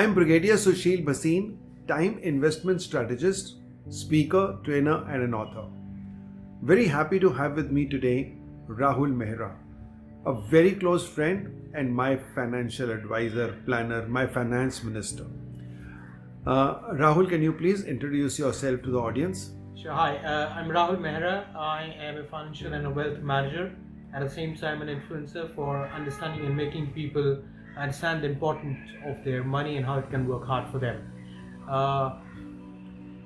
I'm Brigadier Sushil Bhasin, Time Investment Strategist, speaker, trainer, and an author. Very happy to have with me today Rahul Mehra, a very close friend and my financial advisor, planner, my finance minister. Rahul, can you please introduce yourself to the audience? Sure. Hi, I'm Rahul Mehra. I am a financial and a wealth manager. At the same time, an influencer for understanding and making people understand the importance of their money and how it can work hard for them.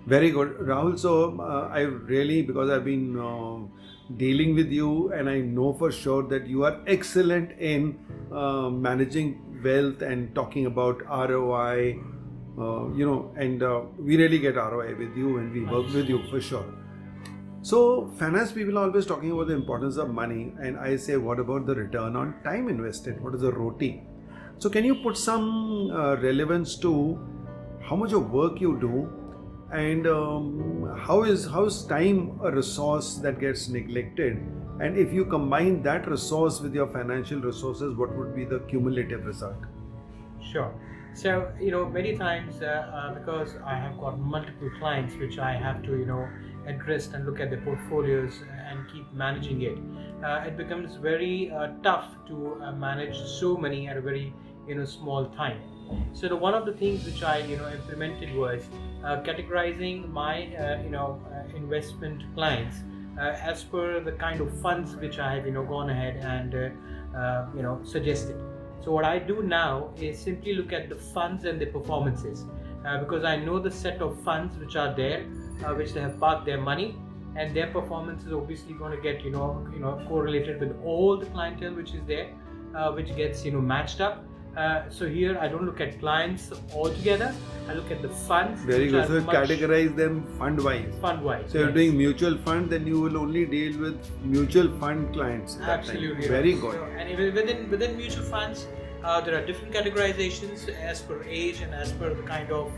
Very good, Rahul. So I really, because I've been dealing with you, and I know for sure that you are excellent in managing wealth and talking about ROI. And we really get ROI with you when we work with you for sure. So finance people are always talking about the importance of money, and I say, what about the return on time invested? What is the ROTI? So can you put some relevance to how much of work you do, and how is time a resource that gets neglected? And if you combine that resource with your financial resources, what would be the cumulative result? Sure. So, many times because I have got multiple clients which I have to, address and look at their portfolios and keep managing it, it becomes very tough to manage so many at a very, small time. So one of the things which I, implemented was categorizing my, investment clients as per the kind of funds which I have, gone ahead and, suggested. So what I do now is simply look at the funds and the performances because I know the set of funds which are there, which they have parked their money, and their performance is obviously going to get correlated with all the clientele which is there, which gets matched up. So here I don't look at clients altogether. I look at the funds. Very good. So you categorize them fund-wise. Fund-wise. So you're doing mutual fund, then you will only deal with mutual fund clients. Absolutely. Very good. So, and even within mutual funds, there are different categorizations as per age and as per the kind of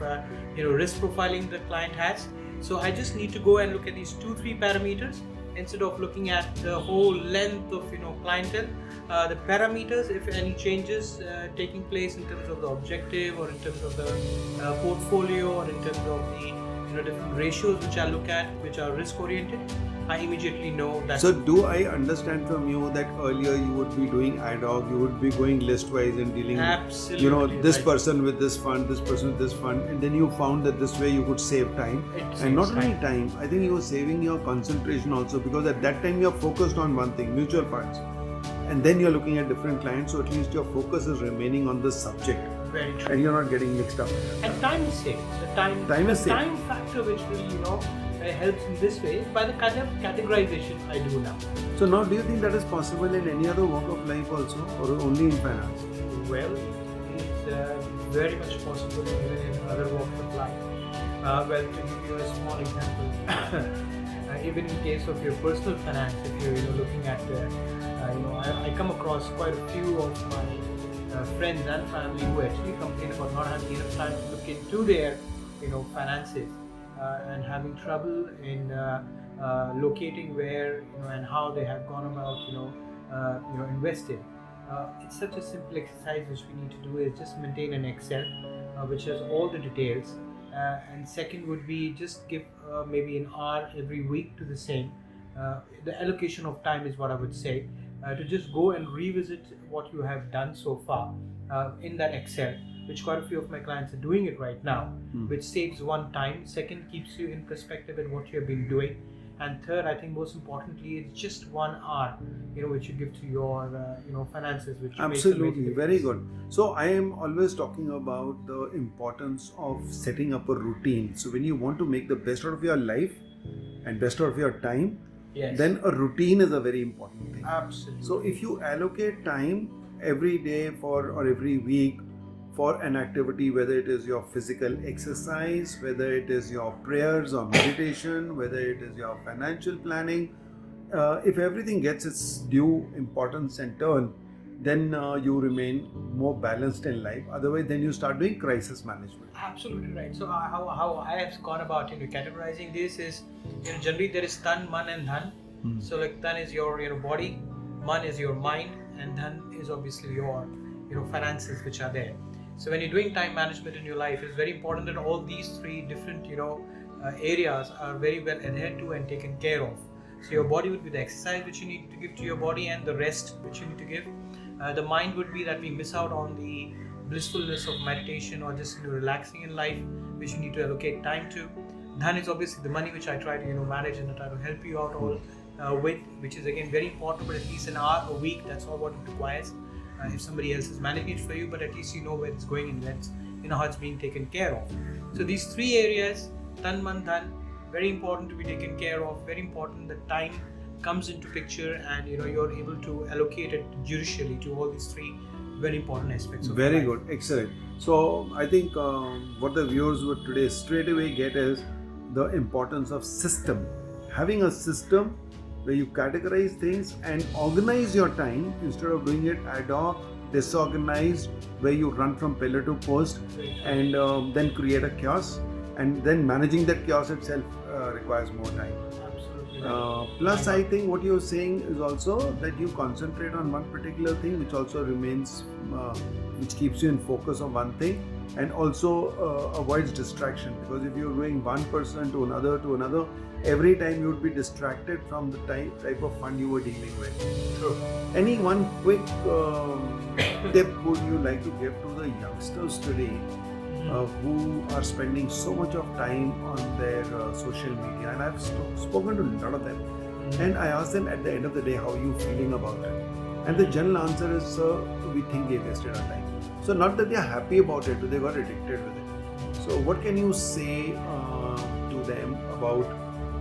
risk profiling the client has. So I just need to go and look at these 2-3 parameters instead of looking at the whole length of clientele. The parameters, if any changes taking place in terms of the objective or in terms of the portfolio or in terms of the different ratios which I look at, which are risk oriented, I immediately know that. So do I understand from you that earlier you would be doing ad hoc, you would be going list wise and dealing Absolutely, this person with this fund, this person with this fund, and then you found that this way you could save time. And not only time, I think you are saving your concentration also, because at that time you are focused on one thing, mutual funds, and then you are looking at different clients, so at least your focus is remaining on the subject. Very true. And you're not getting mixed up. And time is saved. The time is saved. Time factor which will helps in this way by the kind of categorization I do now. So now, do you think that is possible in any other walk of life also, or only in finance? Well, it's very much possible even in other walks of life. Well, to give you a small example, even in case of your personal finance, if you're looking at, I come across quite a few of my friends and family who actually complain about not having enough time to look into their, finances. And having trouble in locating where and how they have gone about investing. It's such a simple exercise which we need to do is just maintain an Excel which has all the details, and second would be just give maybe an hour every week to the same. The allocation of time is what I would say, to just go and revisit what you have done so far in that Excel, which quite a few of my clients are doing it right now, which saves one time, second keeps you in perspective at what you have been doing, and third, I think most importantly, it's just 1 hour, which you give to your, finances, which absolutely very good. So I am always talking about the importance of setting up a routine. So when you want to make the best out of your life and best out of your time, then a routine is a very important thing. Absolutely. So if you allocate time every day or every week for an activity, whether it is your physical exercise, whether it is your prayers or meditation, whether it is your financial planning, if everything gets its due importance and turn, then you remain more balanced in life. Otherwise, then you start doing crisis management. Absolutely right. So how I have gone about categorizing this is, generally there is tan, man and dhan. So like tan is your body, man is your mind, and dhan is obviously your finances which are there. So when you're doing time management in your life, it's very important that all these three different areas are very well adhered to and taken care of. So your body would be the exercise which you need to give to your body, and the rest which you need to give. The mind would be that we miss out on the blissfulness of meditation or just relaxing in life, which you need to allocate time to. Dhan is obviously the money which I try to manage and I try to help you out all with, which is again very important, but at least an hour a week, that's all what it requires. If somebody else is managing it for you, but at least you know where it's going and when how it's being taken care of. So these three areas, tan, man, dhan, very important to be taken care of. Very important that time comes into picture, and you're able to allocate it judicially to all these three very important aspects of Very life. good, excellent. So I think what the viewers would today straight away get is the importance of system. Having a system where you categorize things and organize your time instead of doing it ad hoc, disorganized, where you run from pillar to post and then create a chaos, and then managing that chaos itself requires more time. Absolutely. Plus, I think what you're saying is also that you concentrate on one particular thing, which also remains, which keeps you in focus on one thing, and also avoids distraction. Because if you're doing one person to another, every time you would be distracted from the type of fund you were dealing with. True. Any one quick tip would you like to give to the youngsters today who are spending so much of time on their social media? And I've spoken to a lot of them, and I asked them at the end of the day, how are you feeling about it? And the general answer is, we think they wasted our time. So not that they are happy about it, but they got addicted with it. So what can you say to them about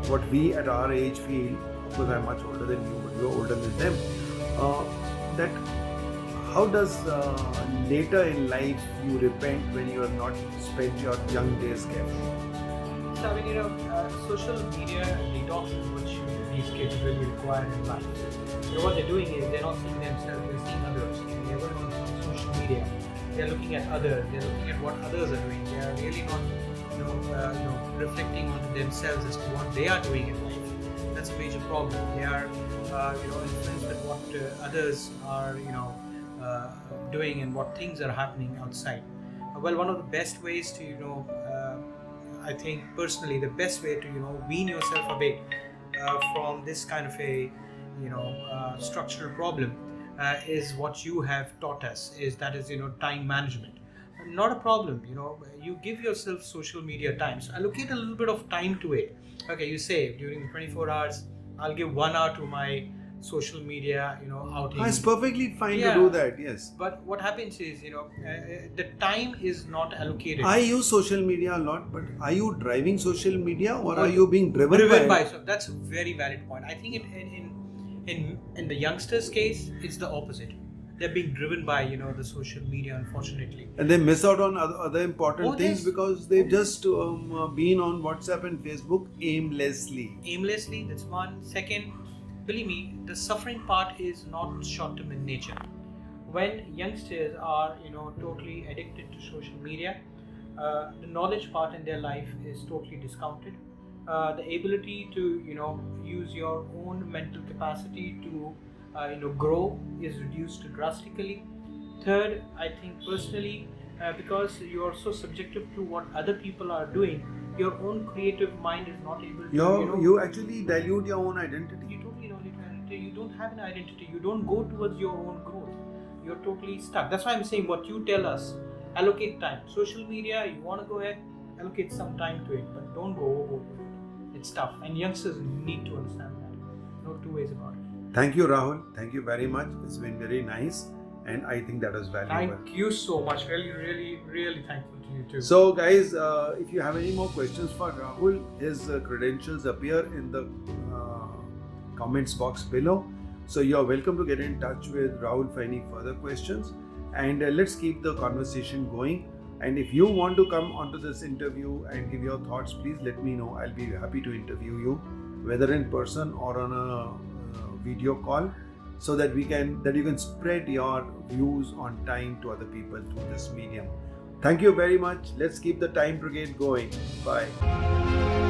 what we at our age feel, because I'm much older than you, but you're older than them, that how does later in life you repent when you have not spent your young days carefully? So I mean, social media detox is what these kids really require in life. What they're doing is they're not seeing themselves, they're seeing others. They're going on social media, they're looking at others, they're looking at what others are doing. They are really not reflecting on themselves as to what they are doing in life. That's a major problem. They are influenced with what others are doing and what things are happening outside. Well, one of the best ways to I think personally the best way to wean yourself away from this kind of a structural problem is what you have taught us, is time management. Not a problem, you give yourself social media time, so allocate a little bit of time to it. Okay, you say during the 24 hours I'll give 1 hour to my social media outing. It's perfectly fine to do that, yes. But what happens is the time is not allocated. I use social media a lot, but are you driving social media or are you being driven by it? So that's a very valid point. I think in the youngsters' case, it's the opposite. They're being driven by the social media, unfortunately, and they miss out on other important things because they've just been on WhatsApp and Facebook aimlessly. That's one. Second, believe me, the suffering part is not short-term in nature. When youngsters are totally addicted to social media, the knowledge part in their life is totally discounted. The ability to use your own mental capacity to grow is reduced drastically. Third, I think personally, because you are so subjective to what other people are doing, your own creative mind is not able to. You actually dilute your own identity. You totally dilute your identity. You don't have an identity. You don't go towards your own growth. You're totally stuck. That's why I'm saying what you tell us. Allocate time. Social media, you want to go ahead, allocate some time to it, but don't go overboard with it. It's tough, and youngsters need to understand that. No two ways about it. Thank you, Rahul. Thank you very much. It's been very nice, and I think that was valuable. Thank you so much. Really thankful to you too. So, guys, if you have any more questions for Rahul, his credentials appear in the comments box below. So, you are welcome to get in touch with Rahul for any further questions, and let's keep the conversation going. And if you want to come onto this interview and give your thoughts, please let me know. I'll be happy to interview you, whether in person or on a video call, so that you can spread your views on time to other people through this medium. Thank you very much. Let's keep the Time Brigade going. Bye.